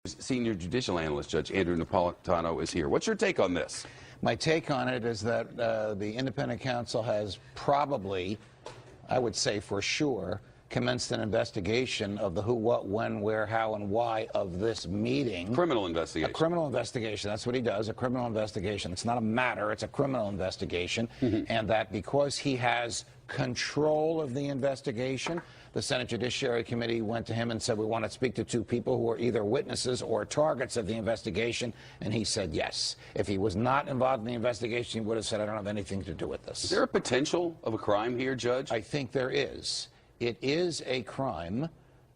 Senior judicial analyst Judge Andrew Napolitano is here. What's your take on this? My take on it is that the independent counsel has probably, I would say for sure, commenced an investigation of the who, what, when, where, how, and why of this meeting. Criminal investigation. A criminal investigation. That's what he does, a criminal investigation. It's not a matter, it's a criminal investigation. And that because he has control of the investigation, the Senate Judiciary Committee went to him and said, we want to speak to two people who are either witnesses or targets of the investigation, and he said yes. If he was not involved in the investigation, he would have said, I don't have anything to do with this. Is there a potential of a crime here, Judge? I think there is. It is a crime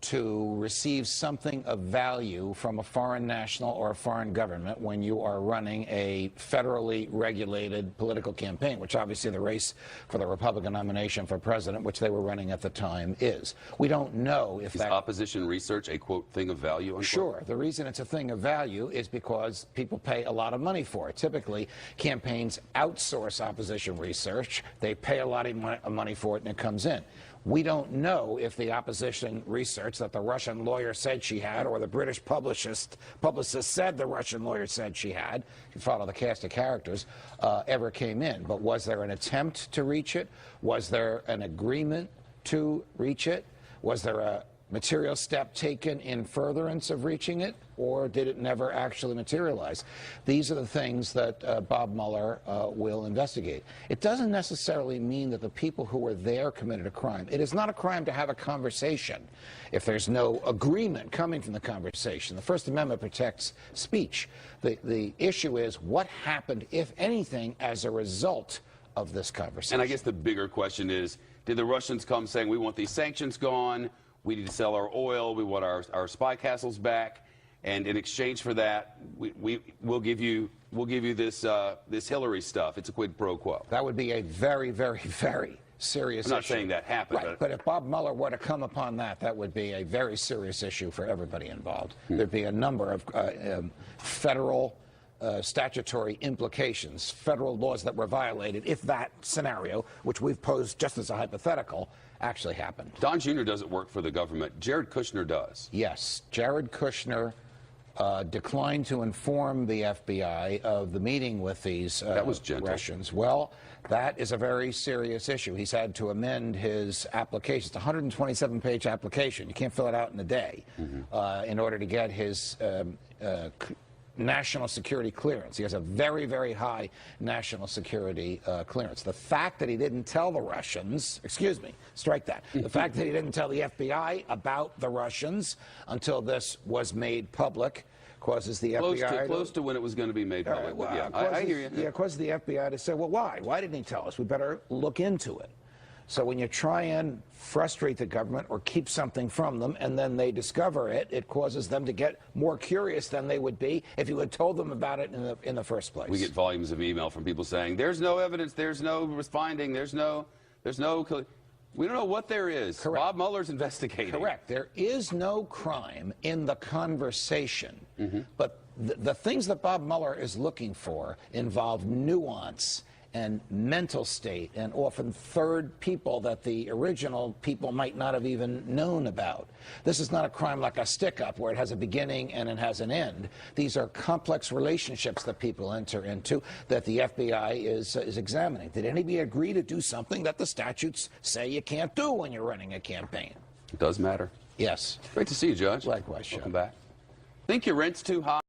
to receive something of value from a foreign national or a foreign government when you are running a federally regulated political campaign, which obviously the race for the Republican nomination for president, which they were running at the time, is. We don't know if that... Is opposition research a, quote, thing of value, unquote? Sure. The reason it's a thing of value is because people pay a lot of money for it. Typically, campaigns outsource opposition research. They pay a lot of money for it, and it comes in. We don't know if the opposition research that the Russian lawyer said she had, or the British publicist said the Russian lawyer said she had, if you follow the cast of characters, ever came in. But was there an attempt to reach it? Was there an agreement to reach it? Was there a material step taken in furtherance of reaching it, or did it never actually materialize? These are the things that Bob Mueller will investigate. It doesn't necessarily mean that the people who were there committed a crime. It is not a crime to have a conversation if there's no agreement coming from the conversation. The First Amendment protects speech. The issue is what happened, if anything, as a result of this conversation. And I guess the bigger question is, did the Russians come saying, we want these sanctions gone, we need to sell our oil, we want our spy castles back, and in exchange for that, we'll give you this this Hillary stuff. It's a quid pro quo. That would be a very, very, very serious issue. I'm not saying that happened. Right, but if Bob Mueller were to come upon that, that would be a very serious issue for everybody involved. There'd be a number of federal statutory implications, federal laws that were violated if that scenario, which we've posed just as a hypothetical, actually happened. Don Jr. doesn't work for the government. Jared Kushner does. Yes. Jared Kushner declined to inform the FBI of the meeting with these that was gentle. Russians. Well, that is a very serious issue. He's had to amend his application. It's a 127-page application. You can't fill it out in a day in order to get his national security clearance. He has a very, very high national security clearance. The fact that he didn't tell the Russians, excuse me, strike that. The fact that he didn't tell the FBI about the Russians until this was made public causes the FBI close to when it was going to be made public. Well, yeah, I hear you. Yeah, causes the FBI to say, well, why? Why didn't he tell us? We better look into it. So when you try and frustrate the government or keep something from them and then they discover it, it causes them to get more curious than they would be if you had told them about it in the first place. We get volumes of email from people saying, there's no evidence, there's no finding, there's no, we don't know what there is. Correct. Bob Mueller's investigating. Correct. There is no crime in the conversation, but the things that Bob Mueller is looking for involve nuance and mental state, and often third people that the original people might not have even known about. This is not a crime like a stick-up where it has a beginning and it has an end. These are complex relationships that people enter into that the FBI is examining. Did anybody agree to do something that the statutes say you can't do when you're running a campaign? It does matter. Yes. Great to see you, Judge. Likewise, Shep. Welcome back. Think your rent's too high?